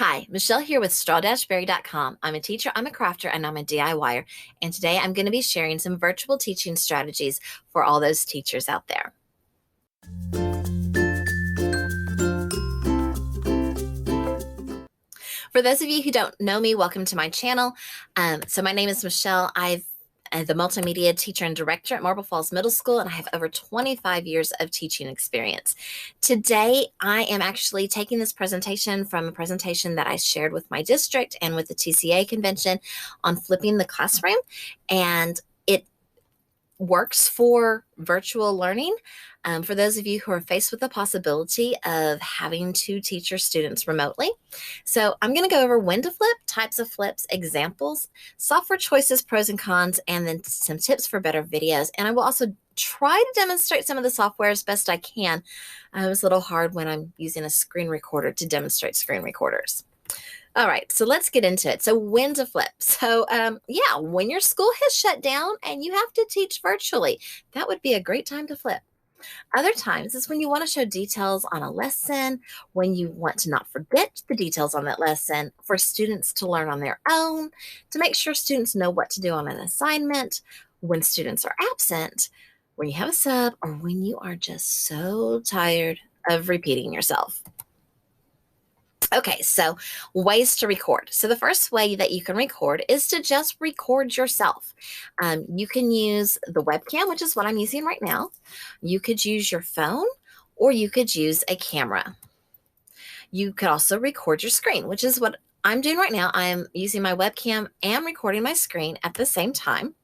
Hi, Michelle here with Straw-Bearie.com. I'm a teacher, I'm a crafter, and I'm a DIYer. And today I'm going to be sharing some virtual teaching strategies for all those teachers out there. For those of you who don't know me, welcome to my channel. So my name is Michelle. I'm the multimedia teacher and director at Marble Falls Middle School, and I have over 25 years of teaching experience. Today, I am actually taking this presentation from a presentation that I shared with my district and with the TCA convention on flipping the classroom, and it works for virtual learning. For those of you who are faced with the possibility of having to teach your students remotely. So I'm going to go over when to flip, types of flips, examples, software choices, pros and cons, and then some tips for better videos. And I will also try to demonstrate some of the software as best I can. It was a little hard when I'm using a screen recorder to demonstrate screen recorders. All right, so let's get into it. So when to flip. So yeah, when your school has shut down and you have to teach virtually, that would be a great time to flip. Other times is when you want to show details on a lesson, when you want to not forget the details on that lesson, for students to learn on their own, to make sure students know what to do on an assignment, when students are absent, when you have a sub, or when you are just so tired of repeating yourself. Okay, so ways to record. So the first way that you can record is to just record yourself. You can use the webcam, which is what I'm using right now. You could use your phone, or you could use a camera. You could also record your screen, which is what I'm doing right now. I'm using my webcam and recording my screen at the same time,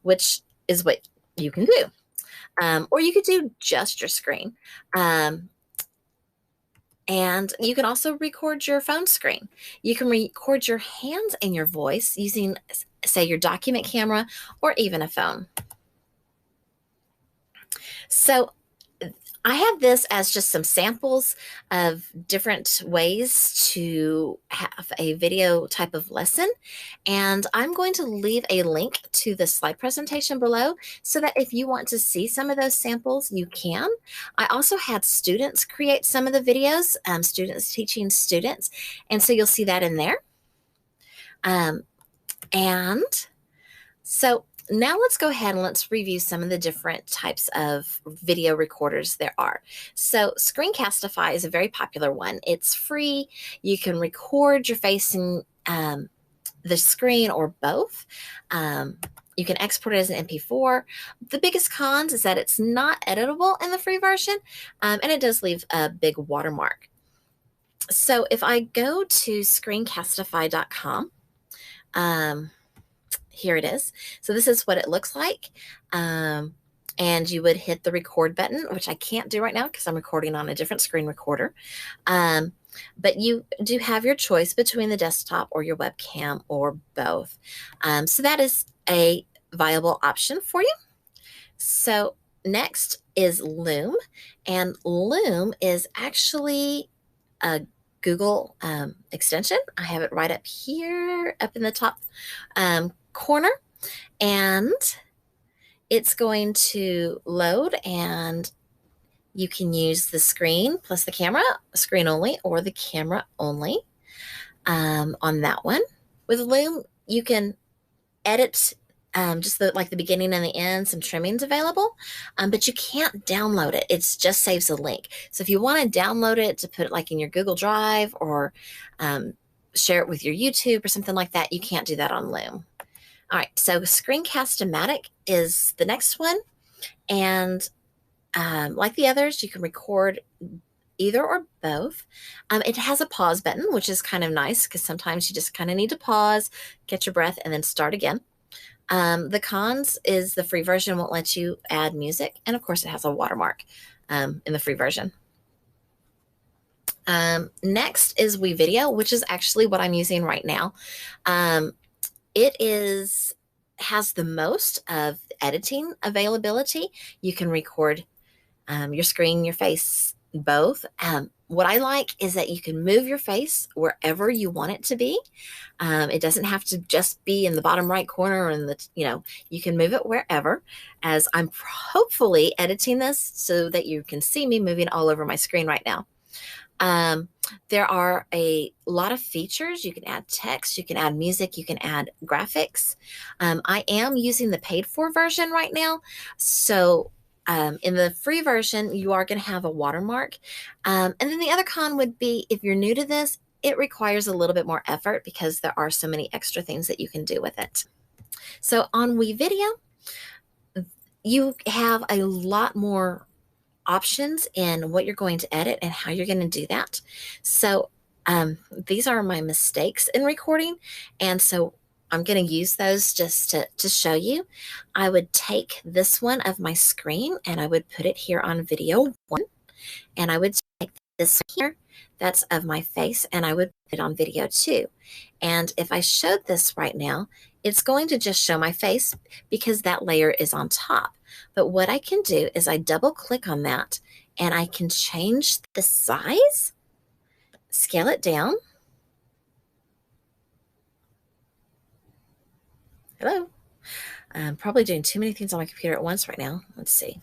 which is what you can do. Or you could do just your screen. And you can also record your phone screen. You can record your hands and your voice using, say, your document camera or even a phone. So I have this as just some samples of different ways to have a video type of lesson. And I'm going to leave a link to the slide presentation below so that if you want to see some of those samples, you can. I also had students create some of the videos, students teaching students. And so you'll see that in there. And so now let's go ahead and let's review some of the different types of video recorders there are. So Screencastify is a very popular one. It's free. You can record your face in the screen or both. You can export it as an MP4. The biggest cons is that it's not editable in the free version, and it does leave a big watermark. So if I go to Screencastify.com, here it is. So this is what it looks like. And you would hit the record button, which I can't do right now because I'm recording on a different screen recorder. But you do have your choice between the desktop or your webcam or both. So that is a viable option for you. So next is Loom. And Loom is actually a Google extension. I have it right up here, up in the top corner, and it's going to load, and you can use the screen plus the camera, screen only, or the camera only on that one. With Loom, you can edit just like the beginning and the end, some trimmings available, but you can't download it. It just saves a link. So if you want to download it to put it like in your Google Drive or share it with your YouTube or something like that, you can't do that on Loom. All right, so Screencast-O-Matic is the next one. And like the others, you can record either or both. It has a pause button, which is kind of nice because sometimes you just kind of need to pause, catch your breath, and then start again. The cons is the free version won't let you add music. And of course, it has a watermark in the free version. Next is WeVideo, which is actually what I'm using right now. It has the most of editing availability. You can record your screen, your face, both. What I like is that you can move your face wherever you want it to be. It doesn't have to just be in the bottom right corner, and you can move it wherever. As I'm hopefully editing this so that you can see me moving all over my screen right now. There are a lot of features. You can add text, you can add music, you can add graphics. I am using the paid for version right now. So in the free version, you are going to have a watermark. And then the other con would be if you're new to this, it requires a little bit more effort because there are so many extra things that you can do with it. So on WeVideo, you have a lot more options in what you're going to edit and how you're going to do that. So these are my mistakes in recording. And so I'm going to use those just to show you. I would take this one of my screen and I would put it here on video 1. And I would take this here, that's of my face, and I would put it on video 2. And if I showed this right now, it's going to just show my face because that layer is on top. But what I can do is I double click on that and I can change the size, scale it down. Hello. I'm probably doing too many things on my computer at once right now. Let's see.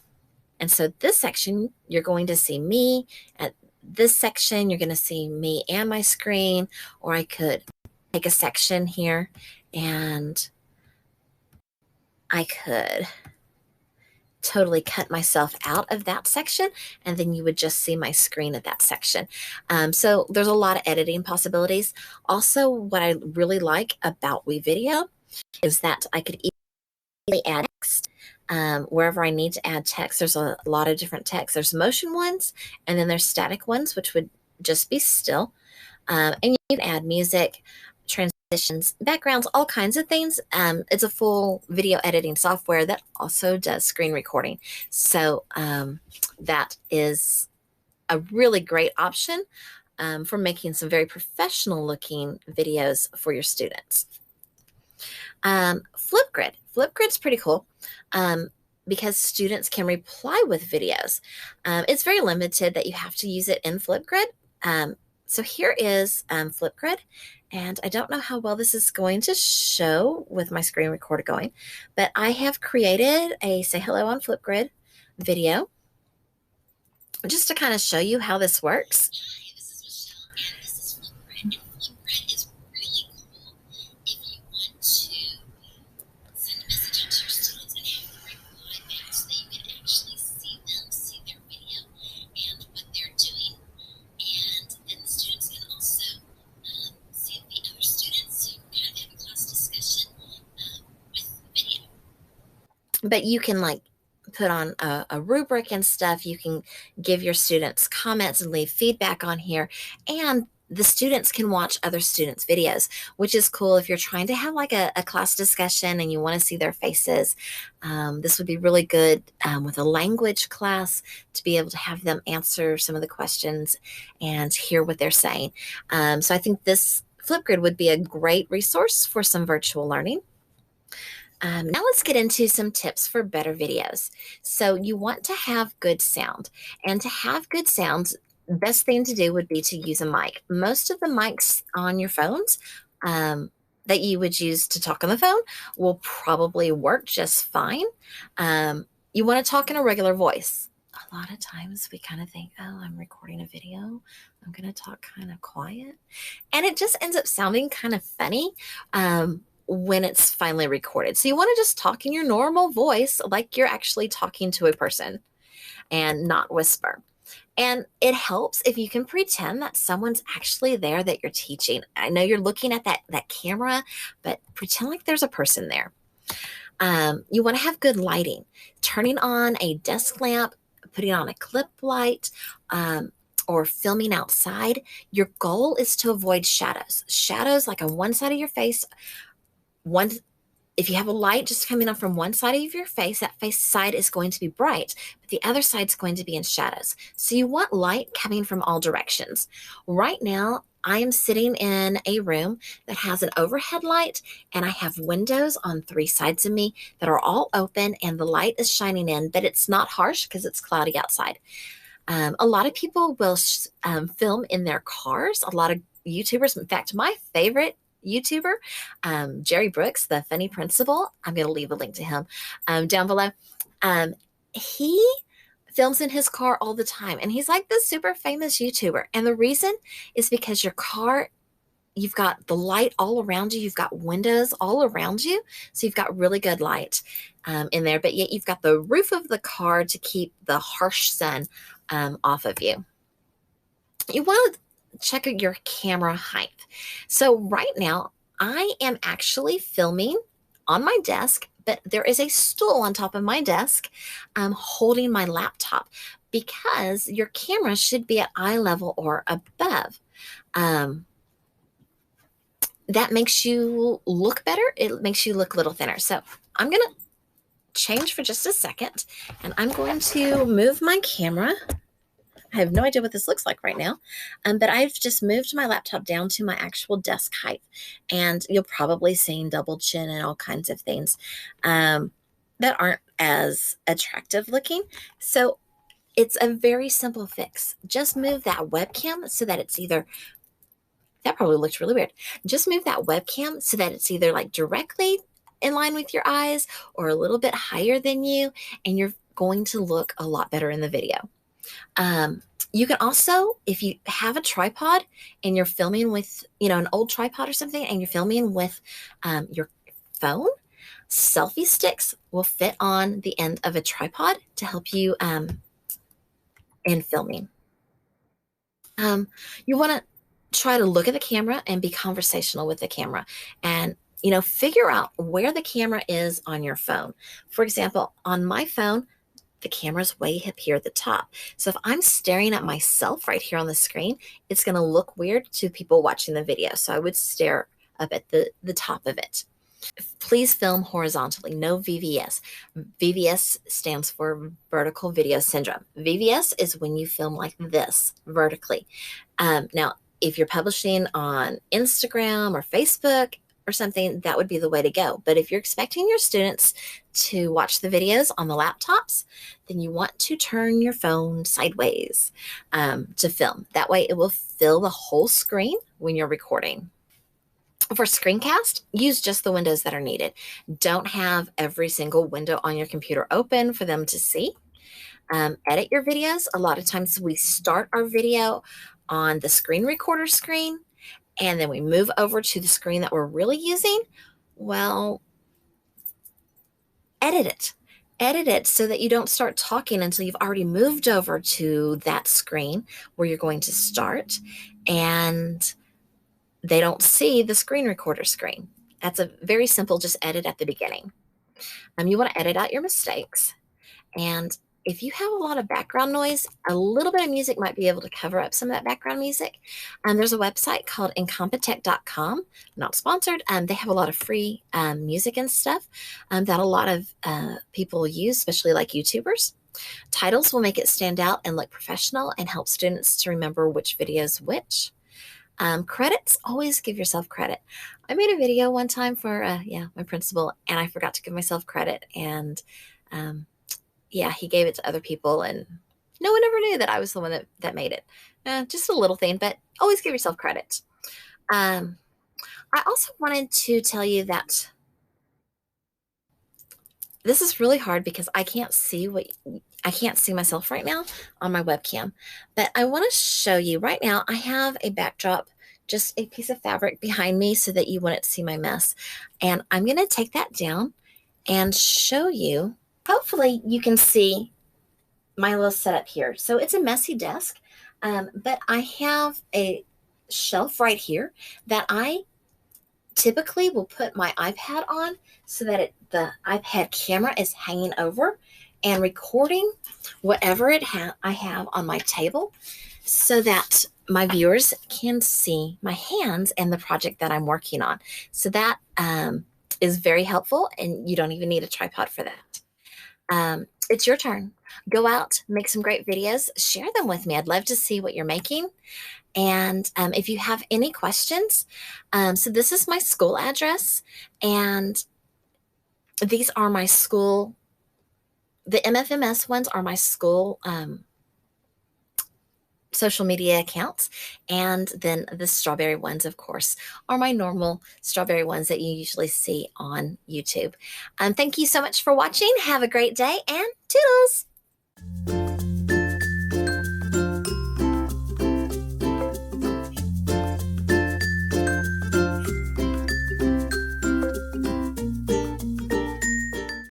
And so this section, you're going to see me. At this section, you're going to see me and my screen, or I could take a section here and I could totally cut myself out of that section, and then you would just see my screen at that section. So there's a lot of editing possibilities. Also, what I really like about WeVideo is that I could easily add text wherever I need to add text. There's a lot of different text. There's motion ones, and then there's static ones, which would just be still. And you can add music, transitions, backgrounds, all kinds of things. It's a full video editing software that also does screen recording. So that is a really great option for making some very professional looking videos for your students. Flipgrid. Flipgrid's pretty cool because students can reply with videos. It's very limited that you have to use it in Flipgrid. So here is Flipgrid, and I don't know how well this is going to show with my screen recorder going, but I have created a Say Hello on Flipgrid video just to kind of show you how this works. Hi, this is Michelle, and this is Flipgrid. And Flipgrid is really cool if you want to send a message out to your students and have them reply back so that you can actually see them, see their video, and what they're doing. And then the students can also see the other students who kind of have a class discussion with the video. But you can like put on a rubric and stuff. You can give your students comments and leave feedback on here. And the students can watch other students' videos, which is cool if you're trying to have like a class discussion and you want to see their faces. This would be really good with a language class to be able to have them answer some of the questions and hear what they're saying. So I think this Flipgrid would be a great resource for some virtual learning. Now let's get into some tips for better videos. So you want to have good sound, and to have good sound, the best thing to do would be to use a mic. Most of the mics on your phones that you would use to talk on the phone will probably work just fine. You want to talk in a regular voice. A lot of times we kind of think, oh, I'm recording a video, I'm going to talk kind of quiet. And it just ends up sounding kind of funny when it's finally recorded. So you want to just talk in your normal voice like you're actually talking to a person and not whisper. And it helps if you can pretend that someone's actually there that you're teaching. I know you're looking at that camera, but pretend like there's a person there. You want to have good lighting. Turning on a desk lamp, putting on a clip light, or filming outside. Your goal is to avoid shadows. Shadows like on one side of your face. If you have a light just coming on from one side of your face, that face side is going to be bright, but the other side is going to be in shadows. So you want light coming from all directions. Right now, I am sitting in a room that has an overhead light, and I have windows on 3 sides of me that are all open, and the light is shining in, but it's not harsh because it's cloudy outside. A lot of people will film in their cars. A lot of YouTubers, in fact, my favorite YouTuber, Jerry Brooks, the funny principal. I'm going to leave a link to him down below. He films in his car all the time. And he's like this super famous YouTuber. And the reason is because your car, you've got the light all around you. You've got windows all around you. So you've got really good light in there. But yet you've got the roof of the car to keep the harsh sun off of you. You want to check your camera height. So right now, I am actually filming on my desk, but there is a stool on top of my desk holding my laptop because your camera should be at eye level or above. That makes you look better. It makes you look a little thinner. So I'm going to change for just a second, and I'm going to move my camera. I have no idea what this looks like right now, but I've just moved my laptop down to my actual desk height, and you'll probably see double chin and all kinds of things that aren't as attractive looking. So it's a very simple fix. Just move that webcam so that it's either, that probably looked really weird. Just move that webcam so that it's either like directly in line with your eyes or a little bit higher than you, and you're going to look a lot better in the video. You can also, if you have a tripod and you're filming with, an old tripod or something, and you're filming with your phone, selfie sticks will fit on the end of a tripod to help you in filming. You want to try to look at the camera and be conversational with the camera, and figure out where the camera is on your phone. For example, on my phone, the camera's way up here at the top. So if I'm staring at myself right here on the screen, it's going to look weird to people watching the video. So I would stare up at the top of it. Please film horizontally, no VVS. VVS stands for vertical video syndrome. VVS is when you film like this, vertically. Now, if you're publishing on Instagram or Facebook or something, that would be the way to go. But if you're expecting your students to watch the videos on the laptops, then you want to turn your phone sideways to film. That way it will fill the whole screen when you're recording. For screencast, use just the windows that are needed. Don't have every single window on your computer open for them to see. Edit your videos. A lot of times we start our video on the screen recorder screen, and then we move over to the screen that we're really using. Well, edit it. Edit it so that you don't start talking until you've already moved over to that screen where you're going to start, and they don't see the screen recorder screen. That's a very simple, just edit at the beginning. You want to edit out your mistakes. And if you have a lot of background noise, a little bit of music might be able to cover up some of that background music. There's a website called incompetech.com, not sponsored. They have a lot of free music and stuff that a lot of people use, especially like YouTubers. Titles will make it stand out and look professional and help students to remember which video is which. Credits, always give yourself credit. I made a video one time for my principal, and I forgot to give myself credit, and he gave it to other people, and no one ever knew that I was the one that made it. Just a little thing, but always give yourself credit. I also wanted to tell you that this is really hard because I can't see myself right now on my webcam, but I want to show you right now. I have a backdrop, just a piece of fabric behind me so that you wouldn't see my mess. And I'm going to take that down and show you. Hopefully you can see my little setup here. So it's a messy desk, but I have a shelf right here that I typically will put my iPad on so that the iPad camera is hanging over and recording whatever I have on my table so that my viewers can see my hands and the project that I'm working on. So that is very helpful, and you don't even need a tripod for that. It's your turn. Go out, make some great videos, share them with me. I'd love to see what you're making. And if you have any questions, so this is my school address, and these are my school, the MFMS ones are my school social media accounts, and then the Strawberry ones, of course, are my normal Strawberry ones that you usually see on YouTube. Thank you so much for watching. Have a great day, and toodles!